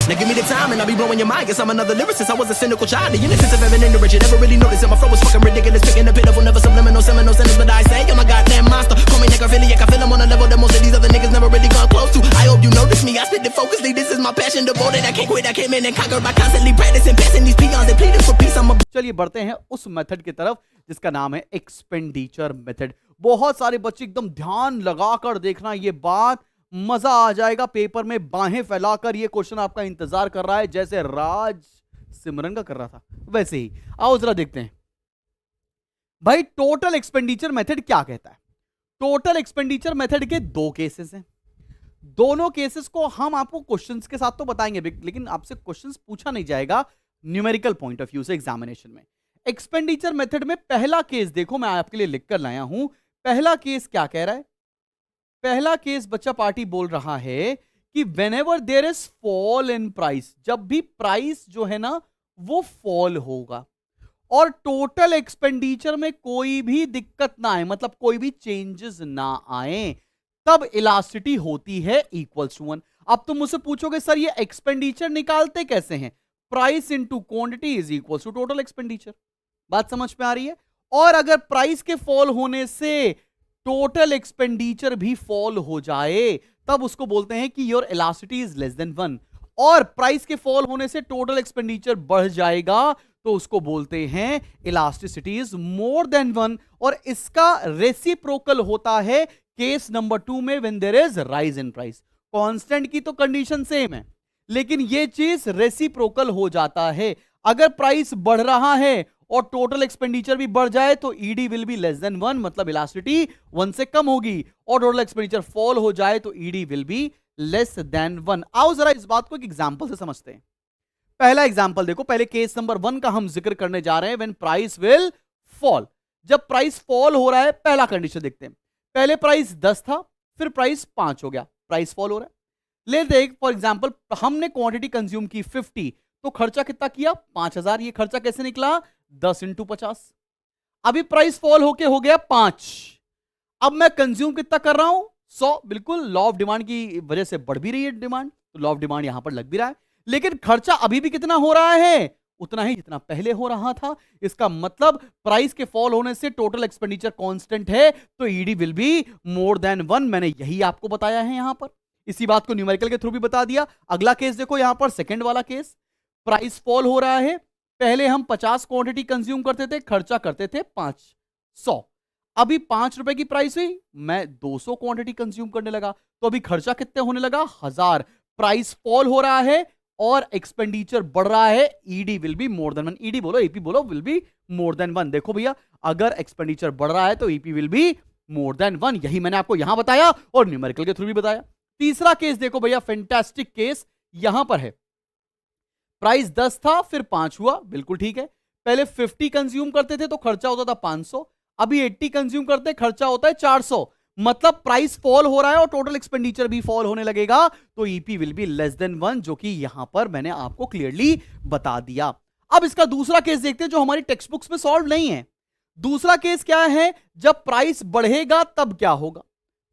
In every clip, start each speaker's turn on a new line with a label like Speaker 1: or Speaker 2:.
Speaker 1: Now give me the time and I'll be blowing your mind. Guess I'm another lyricist. I was a cynical child. The innocence of having ignorance. You never really noticed that my flow was fucking ridiculous. Picking the pitiful, never subliminal, seminal sentence. But I say, I'm a goddamn monster. Call me necrophiliac. I feel I'm on a level that most of these other niggas never really come close to. I hope you notice me. I spit it focusly. This is my passion, devoted. I can't quit. I came in and conquered by constantly practicing, passing these peons and pleading for peace. I'm a
Speaker 2: चलिए बढ़ते हैं उस method की तरफ जिसका नाम है expenditure method. बहुत सारे बच्चे एकदम ध्यान लगाकर देखना, ये बात मजा आ जाएगा। पेपर में बाहें फैलाकर ये क्वेश्चन आपका इंतजार कर रहा है, जैसे राज सिमरन का कर रहा था वैसे ही। आओ जरा देखते हैं भाई टोटल एक्सपेंडिचर मेथड क्या कहता है। टोटल एक्सपेंडिचर मेथड के दो केसेस हैं। दोनों केसेस को हम आपको क्वेश्चंस के साथ तो बताएंगे, लेकिन आपसे क्वेश्चंस पूछा नहीं जाएगा न्यूमेरिकल पॉइंट ऑफ व्यू से एग्जामिनेशन में। एक्सपेंडिचर मेथड में पहला केस देखो, मैं आपके लिए लिख कर लाया हूं। पहला केस क्या कह रहा है? पहला केस बच्चा पार्टी बोल रहा है कि whenever there is fall in price, जब भी प्राइस जो है ना वो फॉल होगा और टोटल एक्सपेंडिचर में कोई भी दिक्कत ना आए, मतलब कोई भी चेंजेस ना आए, तब इलास्टिसिटी होती है इक्वल्स टू 1। अब तुम मुझसे पूछोगे सर ये एक्सपेंडिचर निकालते कैसे हैं? Price into quantity is equals to total expenditure. बात समझ में आ रही है? और अगर प्राइस के फॉल होने से टोटल एक्सपेंडिचर भी फॉल हो जाए तब उसको बोलते हैं कि your elasticity is less than 1। और प्राइस के फॉल होने से टोटल एक्सपेंडिचर बढ़ जाएगा तो उसको बोलते हैं इलास्टिसिटी इज मोर देन 1। और इसका रेसिप्रोकल होता है केस नंबर 2 में, when there is rise in price. Constant की तो कंडीशन सेम है, लेकिन यह चीज रेसिप्रोकल हो जाता है। अगर प्राइस बढ़ रहा है और टोटल एक्सपेंडिचर भी बढ़ जाए तो ED will be less than 1, मतलब इलास्टिसिटी 1 से कम होगी। और टोटल एक्सपेंडिचर फॉल हो जाए तो ED will be less than 1। आओ जरा इस बात को एक एग्जांपल से समझते हैं। पहला एग्जांपल देखो, पहले केस नंबर 1 का हम जिक्र करने जा रहे हैं, व्हेन प्राइस विल फॉल। जब प्राइस फॉल हो रहा है, पहला कंडीशन देखते हैं। पहले प्राइस 10 था, फिर प्राइस 5 हो गया, प्राइस फॉल हो रहा है। ले देख फॉर एग्जांपल हमने क्वांटिटी कंज्यूम की 50, तो खर्चा कितना किया? 5000। ये खर्चा कैसे निकला? 10 इंटू 50। अभी प्राइस फॉल होके हो गया 5। अब मैं कंज्यूम कितना कर रहा हूं? 100। बिल्कुल लॉ ऑफ डिमांड की वजह से बढ़ भी रही है डिमांड, तो लॉ ऑफ डिमांड यहां पर लग भी रहा है। लेकिन खर्चा अभी भी कितना हो रहा है? उतना ही जितना पहले हो रहा था। इसका मतलब प्राइस के फॉल होने से टोटल एक्सपेंडिचर कांस्टेंट है, तो ED will be more than 1। मैंने यही आपको बताया है यहां पर, इसी बात को न्यूमेरिकल के थ्रू भी बता दिया। अगला केस देखो यहां पर, सेकंड वाला केस। प्राइस फॉल हो रहा है, पहले हम 50 क्वांटिटी कंज्यूम करते थे, खर्चा करते थे 500। अभी 5 रुपए की प्राइस हुई, मैं 200 क्वांटिटी कंज्यूम करने लगा, तो अभी खर्चा कितने होने लगा? 1000। प्राइस फॉल हो रहा है और एक्सपेंडिचर बढ़ रहा है, ED will be more than 1। ED बोलो, ईपी बोलो, विल बी मोर देन 1। देखो भैया, अगर एक्सपेंडिचर बढ़ रहा है तो EP will be more than 1। यही मैंने आपको यहां बताया और न्यूमेरिकल के थ्रू भी बताया। तीसरा केस देखो भैया, फैंटास्टिक केस यहां पर है। प्राइस 10 था, फिर 5 हुआ, बिल्कुल ठीक है। पहले 50 कंज्यूम करते थे तो खर्चा होता था 500, अभी 80 कंज्यूम करते खर्चा होता है 400। मतलब प्राइस फॉल हो रहा है और टोटल एक्सपेंडिचर भी फॉल होने लगेगा, तो EP will be less than 1, जो कि यहां पर मैंने आपको क्लियरली बता दिया। अब इसका दूसरा केस देखते हैं जो हमारी टेक्स्ट बुक्स में सॉल्व नहीं है। दूसरा केस क्या है? जब प्राइस बढ़ेगा तब क्या होगा?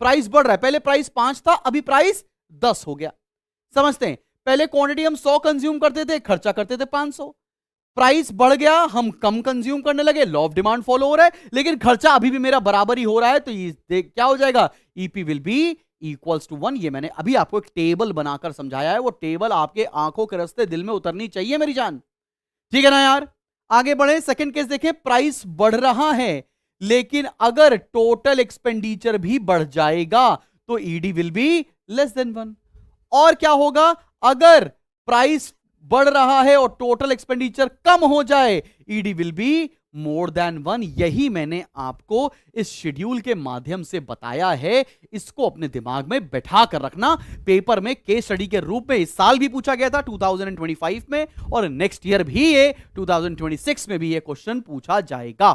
Speaker 2: प्राइस बढ़ रहा है, पहले प्राइस 5 था, अभी प्राइस 10 हो गया। समझते हैं, पहले क्वांटिटी हम 100 कंज्यूम करते थे, खर्चा करते थे 500। प्राइस बढ़ गया, हम कम कंज्यूम करने लगे, लॉ ऑफ डिमांड फॉलो हो रहा है, लेकिन खर्चा अभी भी मेरा बराबर ही हो रहा है, तो ये क्या हो जाएगा? EP will be equals to 1। ये मैंने अभी आपको एक टेबल बनाकर समझाया है, वो टेबल आपके आंखों के रास्ते दिल में उतरनी चाहिए मेरी जान, ठीक है ना यार? आगे बढ़े, सेकंड केस देखें। प्राइस बढ़ रहा है, लेकिन अगर टोटल एक्सपेंडिचर भी बढ़ जाएगा तो ED will be less than 1। और क्या होगा? अगर प्राइस बढ़ रहा है और टोटल एक्सपेंडिचर कम हो जाए, ED will be more than 1। यही मैंने आपको इस शेड्यूल के माध्यम से बताया है। इसको अपने दिमाग में बैठा कर रखना। पेपर में केस स्टडी के रूप में इस साल भी पूछा गया था 2025 में, और नेक्स्ट ईयर भी ये 2026 में भी ये क्वेश्चन पूछा जाएगा।